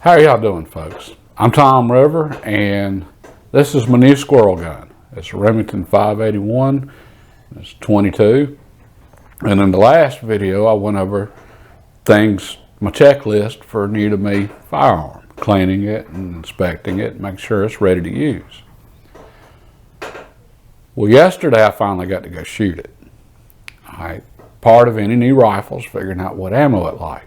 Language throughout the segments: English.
How are y'all doing, folks? I'm Tom River, and this is my new squirrel gun. It's a Remington 581. It's 22. And in the last video, I went over my checklist for a new to me firearm, cleaning it and inspecting it, making sure it's ready to use. Well, yesterday I finally got to go shoot it. All right, part of any new rifle is figuring out what ammo it likes.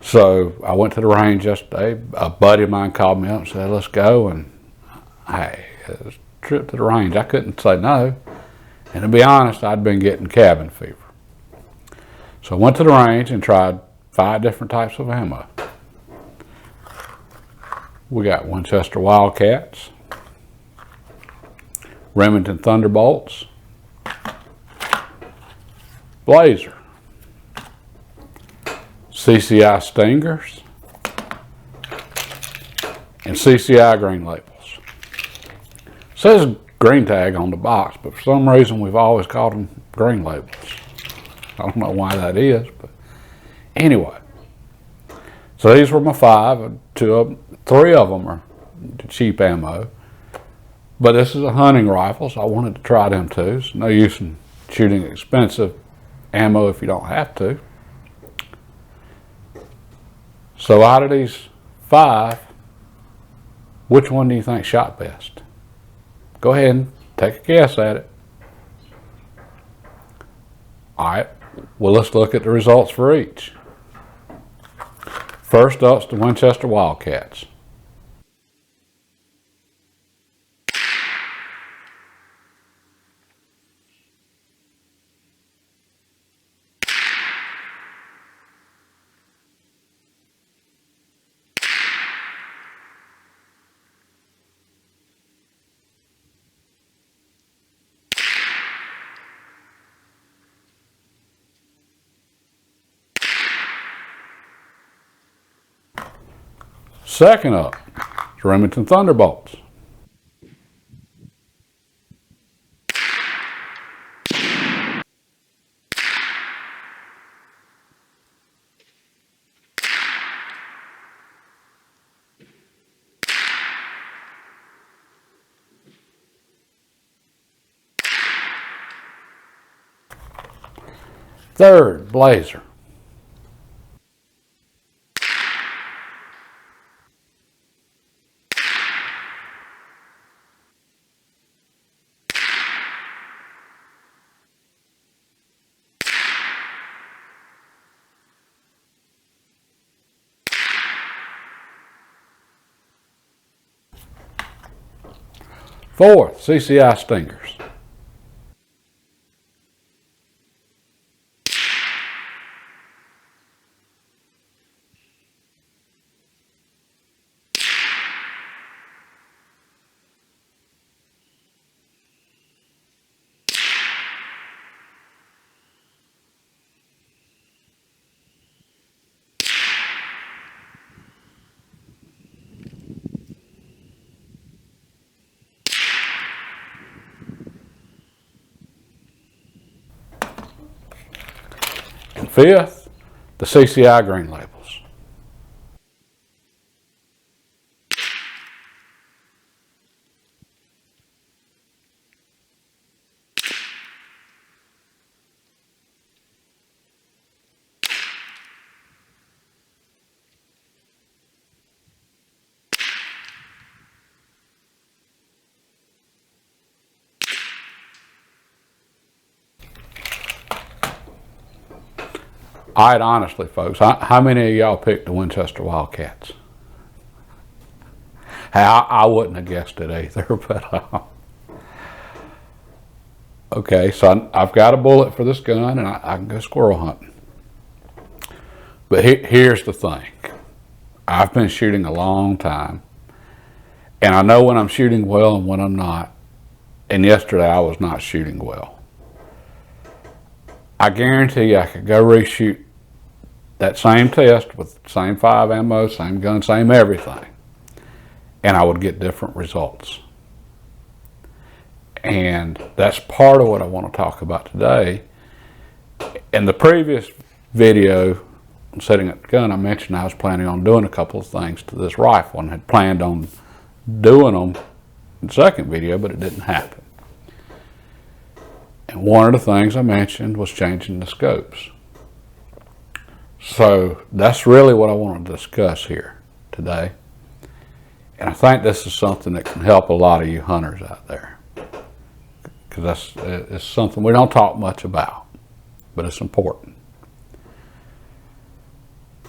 So I went to the range yesterday. A buddy of mine called me up and said, let's go. And hey, it was a trip to the range. I couldn't say no. And to be honest, I'd been getting cabin fever. So I went to the range and tried 5 different types of ammo. We got Winchester Wildcats, Remington Thunderbolts, Blazer, CCI Stingers, and CCI green labels. It says green tag on the box, but for some reason we've always called them green labels. I don't know why that is, but anyway. So these were my 5. 3 of them are cheap ammo. But this is a hunting rifle, so I wanted to try them too. It's no use in shooting expensive ammo if you don't have to. So out of these 5, which one do you think shot best? Go ahead and take a guess at it. All right, well, let's look at the results for each. First up's the Winchester Wildcats. Second up, the Remington Thunderbolts. Third, Blazer. Fourth, CCI Stingers. And fifth, the CCI green labels. All right, honestly, folks, how many of y'all picked the Winchester Wildcats? Hey, I wouldn't have guessed it either, but okay, so I've got a bullet for this gun, and I can go squirrel hunting. But here's the thing. I've been shooting a long time, and I know when I'm shooting well and when I'm not, and yesterday I was not shooting well. I guarantee you I could go reshoot that same test with the same 5 ammo, same gun, same everything, and I would get different results. And that's part of what I want to talk about today. In the previous video, setting up the gun, I mentioned I was planning on doing a couple of things to this rifle and had planned on doing them in the second video, but it didn't happen. And one of the things I mentioned was changing the scopes. So that's really what I want to discuss here today. And I think this is something that can help a lot of you hunters out there, because it's something we don't talk much about, but it's important.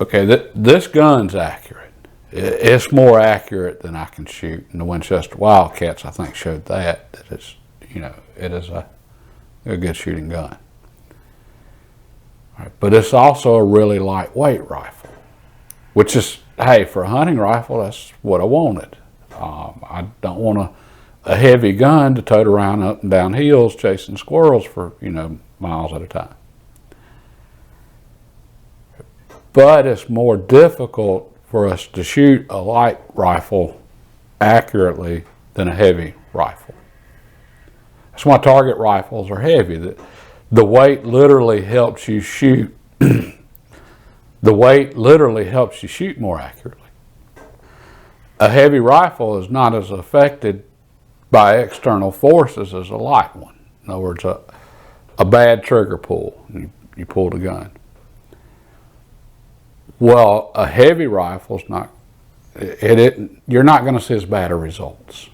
Okay, this gun's accurate. It's more accurate than I can shoot. And the Winchester Wildcats, I think, showed that it's, it is a good shooting gun. All right, but it's also a really lightweight rifle, which is, hey, for a hunting rifle, that's what I wanted. I don't want a heavy gun to tote around up and down hills chasing squirrels for, miles at a time. But it's more difficult for us to shoot a light rifle accurately than a heavy rifle. That's why target rifles are heavy. The weight literally helps you shoot. The weight literally helps you shoot more accurately. A heavy rifle is not as affected by external forces as a light one. In other words, a bad trigger pull, you pull the gun. Well, a heavy rifle is not. You're not going to see as bad of results.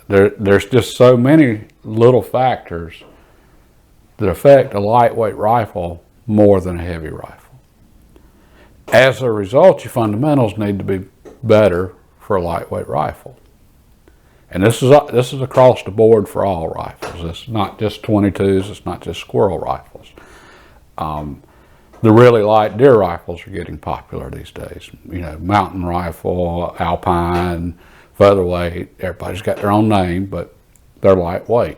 There's just so many little factors that affect a lightweight rifle more than a heavy rifle. As a result, your fundamentals need to be better for a lightweight rifle. And this is across the board for all rifles. It's not just 22s. It's not just squirrel rifles. The really light deer rifles are getting popular these days. Mountain rifle, alpine, featherweight. Everybody's got their own name, but they're lightweight.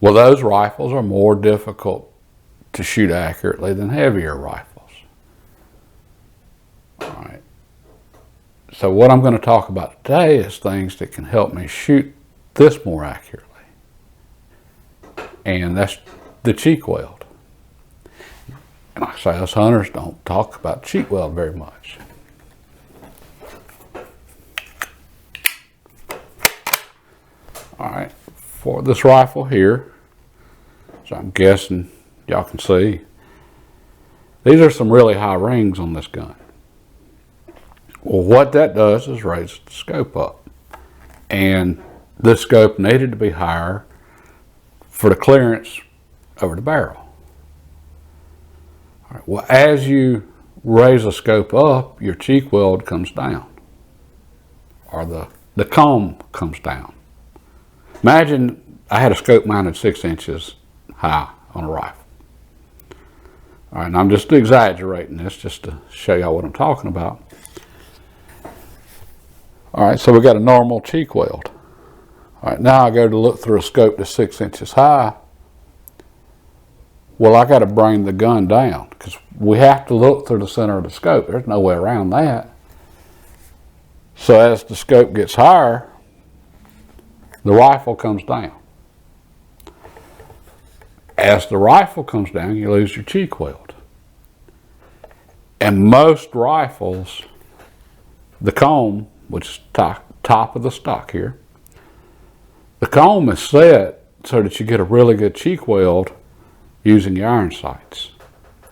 Well, those rifles are more difficult to shoot accurately than heavier rifles. All right. So what I'm going to talk about today is things that can help me shoot this more accurately. And that's the cheek weld. And like I say, us hunters don't talk about cheek weld very much. All right, for this rifle here, so I'm guessing y'all can see, these are some really high rings on this gun. Well, what that does is raise the scope up. And this scope needed to be higher for the clearance over the barrel. All right, well, as you raise the scope up, your cheek weld comes down, or the comb comes down. Imagine I had a scope mounted 6 inches high on a rifle. All right, and I'm just exaggerating this just to show y'all what I'm talking about. All right, so we got a normal cheek weld. All right, now I go to look through a scope that's 6 inches high. Well, I got to bring the gun down because we have to look through the center of the scope. There's no way around that. So as the scope gets higher, the rifle comes down. As the rifle comes down, you lose your cheek weld. And most rifles, the comb, which is top of the stock here, the comb is set so that you get a really good cheek weld using your iron sights.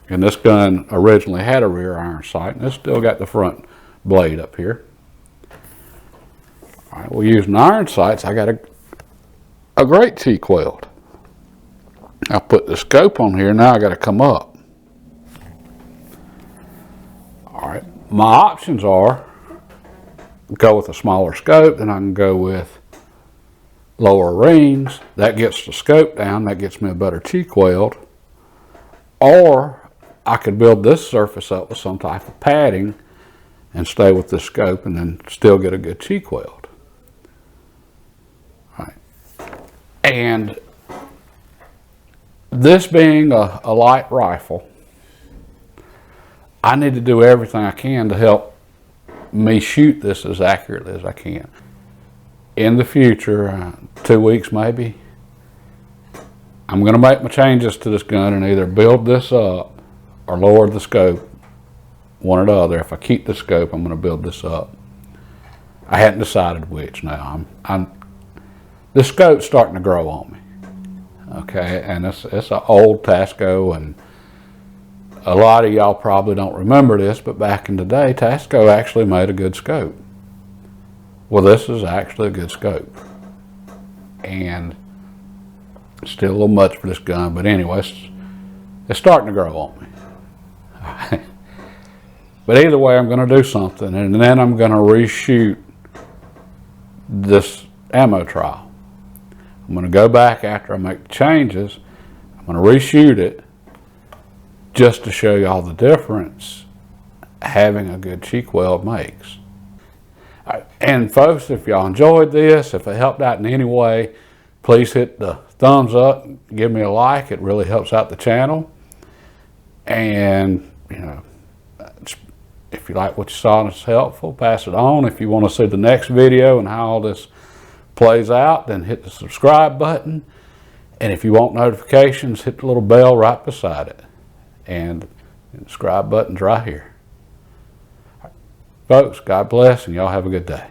And this gun originally had a rear iron sight, and it's still got the front blade up here. All right, well, using iron sights, I got a great cheek weld. I'll put the scope on here. Now I got to come up. All right, my options are go with a smaller scope, then I can go with lower rings. That gets the scope down. That gets me a better cheek weld. Or I could build this surface up with some type of padding and stay with the scope and then still get a good cheek weld. All right. And this being a light rifle, I need to do everything I can to help me shoot this as accurately as I can. In the future, 2 weeks maybe, I'm going to make my changes to this gun and either build this up or lower the scope, one or the other. If I keep the scope, I'm going to build this up. I hadn't decided which now. The scope's starting to grow on me. Okay, and it's an old Tasco, and a lot of y'all probably don't remember this, but back in the day, Tasco actually made a good scope. Well, this is actually a good scope. And still a little much for this gun, but anyway, it's starting to grow on me. But either way, I'm going to do something, and then I'm going to reshoot this ammo trial. I'm going to go back after I make the changes. I'm going to reshoot it just to show y'all the difference having a good cheek weld makes. And folks, if y'all enjoyed this, if it helped out in any way, please hit the thumbs up, give me a like. It really helps out the channel. And, you know, if you like what you saw and it's helpful, pass it on. If you want to see the next video and how all this plays out, then hit the subscribe button. And if you want notifications, hit the little bell right beside it. And the subscribe button's right here. Folks, God bless, and y'all have a good day.